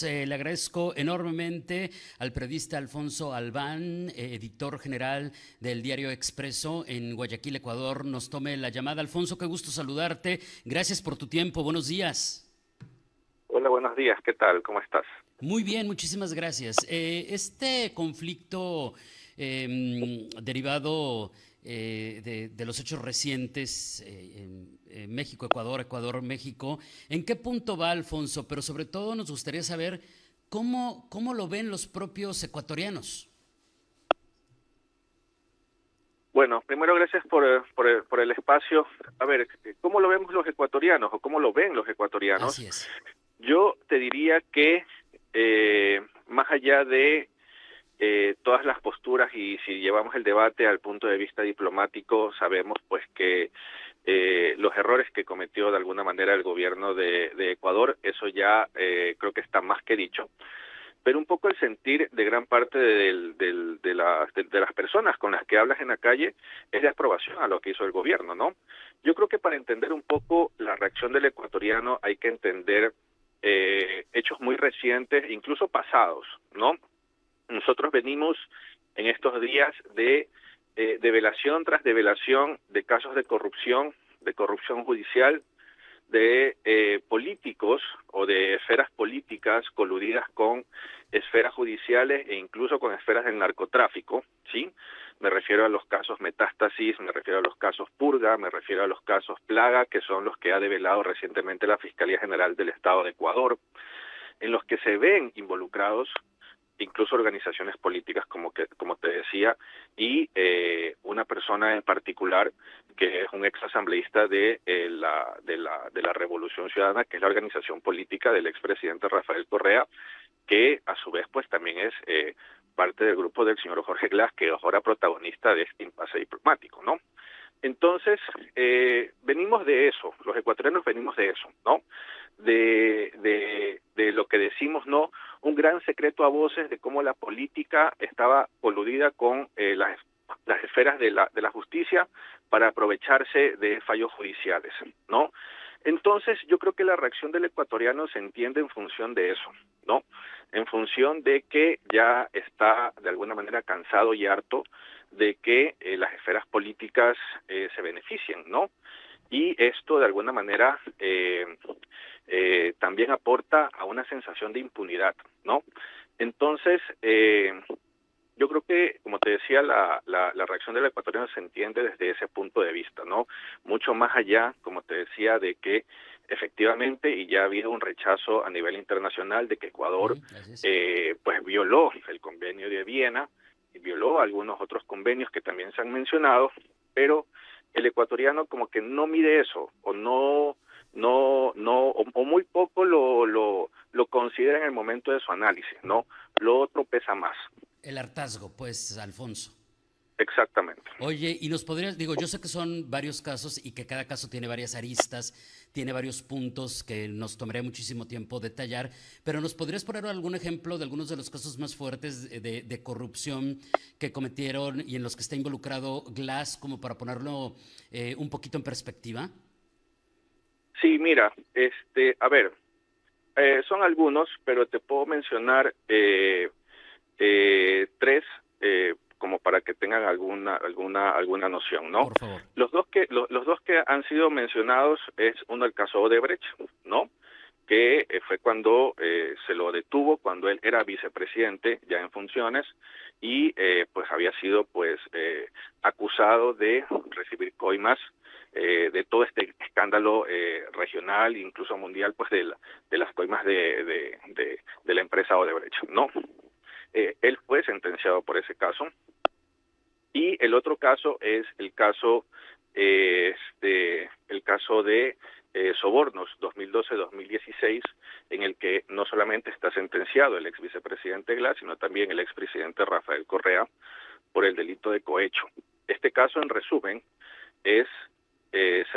Le agradezco enormemente al periodista Alfonso Albán, editor general del diario Expreso en Guayaquil, Ecuador. Nos tome la llamada. Alfonso, qué gusto saludarte. Gracias por tu tiempo. Buenos días. Hola, buenos días. ¿Qué tal? ¿Cómo estás? Muy bien, muchísimas gracias. Este conflicto derivado de los hechos recientes en México, Ecuador, Ecuador, México, ¿en qué punto va, Alfonso? Pero sobre todo nos gustaría saber cómo lo ven los propios ecuatorianos. Bueno, primero gracias por el espacio. A ver, ¿cómo lo vemos los ecuatorianos o cómo lo ven los ecuatorianos? Así es. Yo te diría que más allá de todas las posturas y si llevamos el debate al punto de vista diplomático, sabemos pues que los errores que cometió de alguna manera el gobierno de Ecuador, eso ya creo que está más que dicho. Pero un poco el sentir de gran parte de las personas con las que hablas en la calle es de aprobación a lo que hizo el gobierno, ¿no? Yo creo que para entender un poco la reacción del ecuatoriano hay que entender hechos muy recientes, incluso pasados, ¿no? Nosotros venimos en estos días de develación tras develación de casos de corrupción judicial, de políticos o de esferas políticas coludidas con esferas judiciales e incluso con esferas del narcotráfico, ¿sí? Me refiero a los casos Metástasis, me refiero a los casos Purga, me refiero a los casos Plaga, que son los que ha develado recientemente la Fiscalía General del Estado de Ecuador, en los que se ven involucrados incluso organizaciones políticas como te decía, y una persona en particular que es un ex asambleísta de la Revolución Ciudadana, que es la organización política del expresidente Rafael Correa, que a su vez pues también es parte del grupo del señor Jorge Glass, que es ahora protagonista de este impasse diplomático, ¿no? Entonces, venimos de eso, los ecuatorianos venimos de eso, ¿no? De lo que decimos, ¿no? Un gran secreto a voces de cómo la política estaba coludida con las esferas de la justicia para aprovecharse de fallos judiciales, ¿no? Entonces, yo creo que la reacción del ecuatoriano se entiende en función de eso, ¿no? En función de que ya está de alguna manera cansado y harto de que las esferas políticas se beneficien, ¿no? Y esto de alguna manera también aporta a una sensación de impunidad, ¿no? Entonces, yo creo que, como te decía, la reacción del ecuatoriano se entiende desde ese punto de vista, ¿no? Mucho más allá, como te decía, de que efectivamente, y ya ha habido un rechazo a nivel internacional de que Ecuador, Así es. pues violó el convenio de Viena, y violó algunos otros convenios que también se han mencionado, pero el ecuatoriano como que no mide eso, o o muy poco lo considera en el momento de su análisis, ¿no? Lo otro pesa más. El hartazgo, pues, Alfonso. Exactamente. Oye, y nos podrías, digo, yo sé que son varios casos y que cada caso tiene varias aristas, tiene varios puntos que nos tomaría muchísimo tiempo detallar, pero ¿nos podrías poner algún ejemplo de algunos de los casos más fuertes de corrupción que cometieron y en los que está involucrado Glass, como para ponerlo un poquito en perspectiva? Sí, mira, a ver, son algunos, pero te puedo mencionar tres como para que tengan alguna noción, ¿no? Por favor. Los dos que han sido mencionados es uno el caso Odebrecht, ¿no? Que fue cuando se lo detuvo cuando él era vicepresidente ya en funciones y pues había sido pues acusado de recibir coimas de todo este escándalo regional incluso mundial pues de las coimas de la empresa Odebrecht, ¿no? Él fue sentenciado por ese caso y el otro caso es el caso de sobornos 2012-2016, en el que no solamente está sentenciado el ex vicepresidente Glass, sino también el expresidente Rafael Correa por el delito de cohecho. Este caso, en resumen, se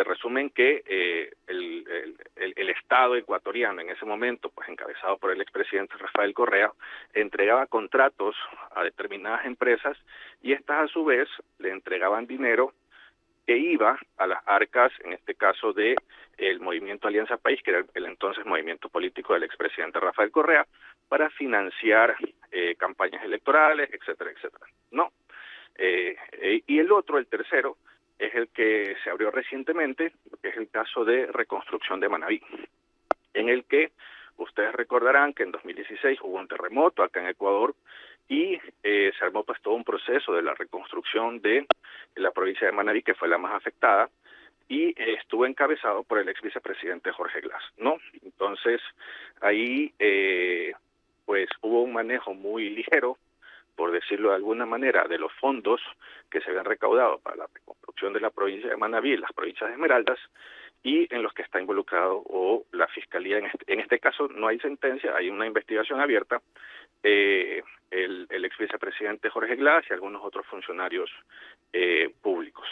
resume en que el Estado ecuatoriano en ese momento, pues encabezado por el expresidente Rafael Correa, entregaba contratos a determinadas empresas y estas a su vez le entregaban dinero que iba a las arcas, en este caso de el movimiento Alianza País, que era el entonces movimiento político del expresidente Rafael Correa, para financiar campañas electorales, etcétera, etcétera. No. Y el otro, el tercero, es el que se abrió recientemente, que es el caso de reconstrucción de Manabí, en el que ustedes recordarán que en 2016 hubo un terremoto acá en Ecuador y se armó pues todo un proceso de la reconstrucción de la provincia de Manabí, que fue la más afectada, y estuvo encabezado por el ex vicepresidente Jorge Glass, ¿no? Entonces, ahí pues hubo un manejo muy ligero, por decirlo de alguna manera, de los fondos que se habían recaudado para la reconstrucción de la provincia de Manabí y las provincias de Esmeraldas, y en los que está involucrado o la Fiscalía. En este caso no hay sentencia, hay una investigación abierta, el ex vicepresidente Jorge Glass y algunos otros funcionarios públicos.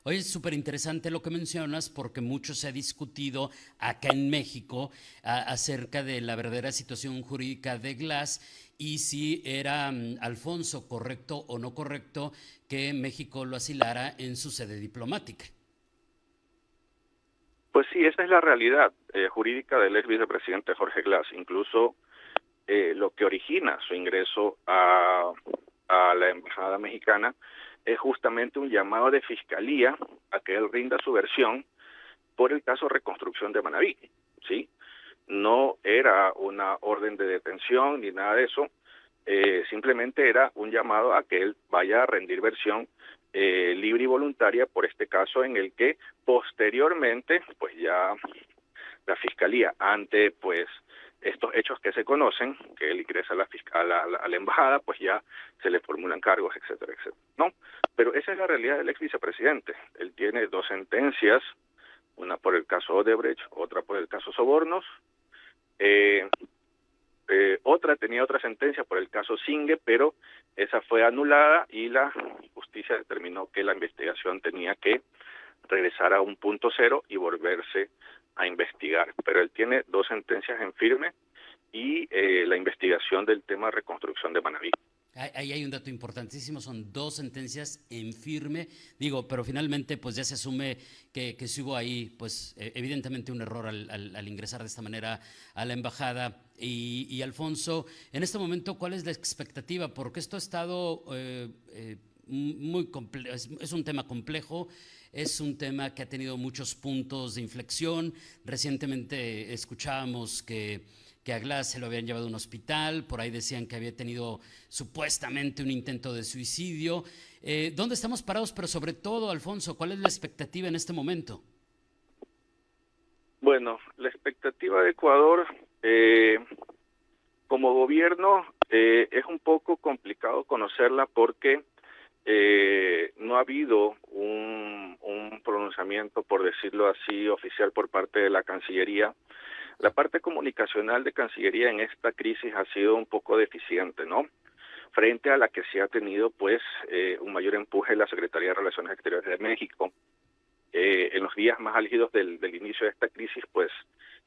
Oye, es súper interesante lo que mencionas porque mucho se ha discutido acá en México acerca de la verdadera situación jurídica de Glass y si era Alfonso correcto o no correcto que México lo asilara en su sede diplomática. Pues sí, esa es la realidad jurídica del ex vicepresidente Jorge Glass. Incluso lo que origina su ingreso a la embajada mexicana es justamente un llamado de fiscalía a que él rinda su versión por el caso reconstrucción de Manabí, ¿sí? No era una orden de detención ni nada de eso, simplemente era un llamado a que él vaya a rendir versión libre y voluntaria por este caso, en el que posteriormente pues ya la fiscalía, ante pues estos hechos que se conocen, que él ingresa a la embajada, pues ya se le formulan cargos, etcétera, etcétera, ¿no? Pero esa es la realidad del ex vicepresidente. Él tiene 2 sentencias, una por el caso Odebrecht, otra por el caso Sobornos, tenía otra sentencia por el caso Singue, pero esa fue anulada y la justicia determinó que la investigación tenía que regresar a un punto cero y volverse a investigar. Pero él tiene 2 sentencias en firme y la investigación del tema de reconstrucción de Manabí. Ahí hay un dato importantísimo, son 2 sentencias en firme, digo, pero finalmente pues ya se asume que sí hubo ahí pues evidentemente un error al ingresar de esta manera a la embajada. Y Alfonso, en este momento, ¿cuál es la expectativa? Porque esto ha estado muy complejo, es un tema complejo, es un tema que ha tenido muchos puntos de inflexión. Recientemente escuchábamos que a Glass se lo habían llevado a un hospital, por ahí decían que había tenido supuestamente un intento de suicidio. ¿Dónde estamos parados? Pero sobre todo, Alfonso, ¿cuál es la expectativa en este momento? Bueno, la expectativa de Ecuador como gobierno es un poco complicado conocerla porque no ha habido un pronunciamiento, por decirlo así, oficial por parte de la Cancillería. La parte comunicacional de Cancillería en esta crisis ha sido un poco deficiente, ¿no? Frente a la que se ha tenido, pues, un mayor empuje en la Secretaría de Relaciones Exteriores de México. En los días más álgidos del inicio de esta crisis, pues,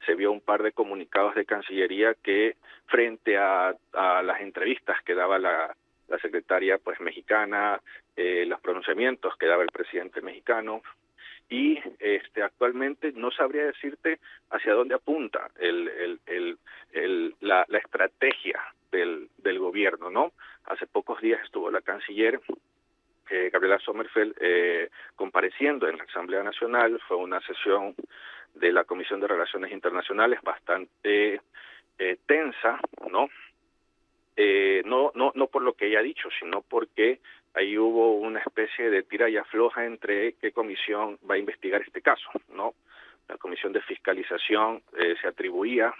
se vio un par de comunicados de Cancillería que, frente a las entrevistas que daba la secretaria, pues, mexicana, los pronunciamientos que daba el presidente mexicano, y actualmente no sabría decirte hacia dónde apunta la estrategia del gobierno, ¿no? Hace pocos días estuvo la canciller Gabriela Sommerfeld compareciendo en la Asamblea Nacional. Fue una sesión de la Comisión de Relaciones Internacionales bastante tensa, ¿no? No por lo que ella ha dicho, sino porque ahí hubo una especie de tira y afloja entre qué comisión va a investigar este caso, ¿no? La Comisión de Fiscalización se atribuía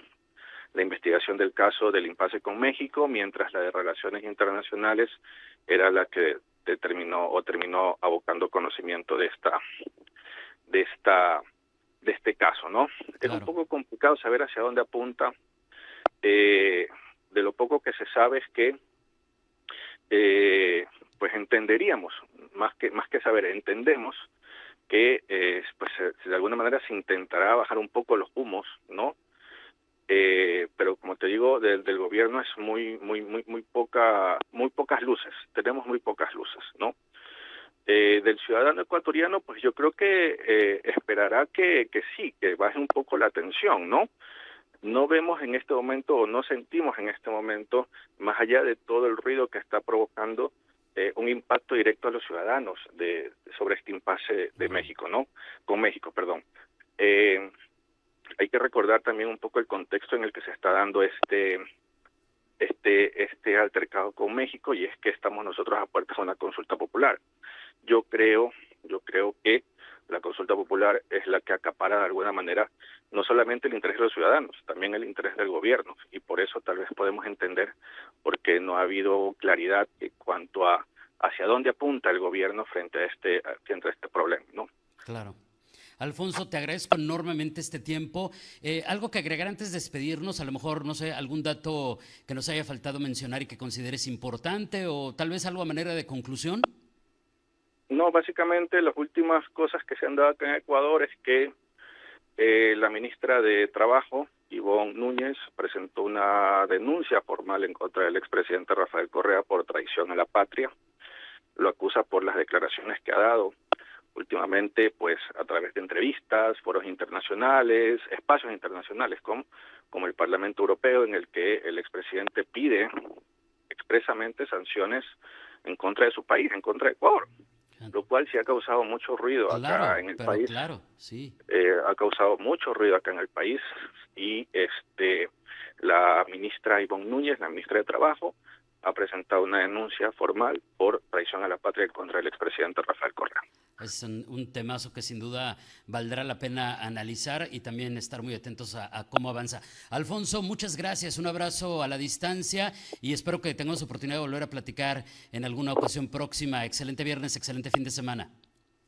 la investigación del caso del impasse con México, mientras la de Relaciones Internacionales era la que terminó abocando conocimiento de este caso, ¿no? Claro. Es un poco complicado saber hacia dónde apunta. De lo poco que se sabe es que pues entenderíamos, más que saber, entendemos que pues de alguna manera se intentará bajar un poco los humos, ¿no? Pero como te digo, del gobierno es muy pocas luces, tenemos muy pocas luces, ¿no? Del ciudadano ecuatoriano, pues yo creo que esperará que sí, que baje un poco la tensión, ¿no? No vemos en este momento o no sentimos en este momento, más allá de todo el ruido que está provocando, un impacto directo a los ciudadanos sobre este impasse de México, ¿no? Con México, perdón. Eh, Hay que recordar también un poco el contexto en el que se está dando este altercado con México, y es que estamos nosotros a puertas de una consulta popular. Yo creo que la consulta popular es la que acapara de alguna manera no solamente el interés de los ciudadanos, también el interés del gobierno, y por eso tal vez podemos entender por qué no ha habido claridad en cuanto a hacia dónde apunta el gobierno frente a este problema, ¿no? Claro. Alfonso, te agradezco enormemente este tiempo. Algo que agregar antes de despedirnos, a lo mejor, no sé, algún dato que nos haya faltado mencionar y que consideres importante, o tal vez algo a manera de conclusión. No, básicamente las últimas cosas que se han dado acá en Ecuador es que la ministra de Trabajo, Ivonne Núñez, presentó una denuncia formal en contra del expresidente Rafael Correa por traición a la patria. Lo acusa por las declaraciones que ha dado últimamente, pues a través de entrevistas, foros internacionales, espacios internacionales como el Parlamento Europeo, en el que el expresidente pide expresamente sanciones en contra de su país, en contra de Ecuador, lo cual sí ha causado mucho ruido acá Claro, en el pero país. claro, sí. Ha causado mucho ruido acá en el país, y la ministra Ivonne Núñez, la ministra de Trabajo, ha presentado una denuncia formal por traición a la patria contra el expresidente Rafael Correa. Es un temazo que sin duda valdrá la pena analizar y también estar muy atentos a cómo avanza. Alfonso, muchas gracias, un abrazo a la distancia y espero que tengamos oportunidad de volver a platicar en alguna ocasión próxima. Excelente viernes, excelente fin de semana.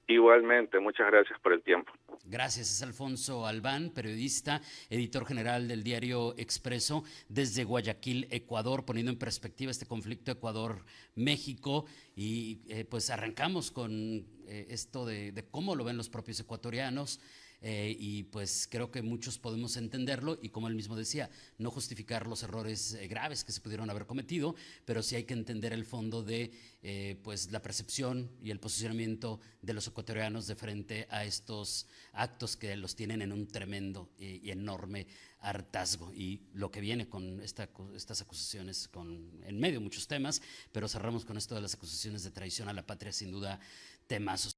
Igualmente, muchas gracias por el tiempo. Gracias, es Alfonso Albán, periodista, editor general del diario Expreso, desde Guayaquil, Ecuador, poniendo en perspectiva este conflicto Ecuador-México. Y pues arrancamos con esto de cómo lo ven los propios ecuatorianos. Y pues creo que muchos podemos entenderlo y, como él mismo decía, no justificar los errores graves que se pudieron haber cometido, pero sí hay que entender el fondo de pues la percepción y el posicionamiento de los ecuatorianos de frente a estos actos que los tienen en un tremendo y enorme hartazgo, y lo que viene con estas acusaciones, en medio de muchos temas, pero cerramos con esto de las acusaciones de traición a la patria, sin duda temazos.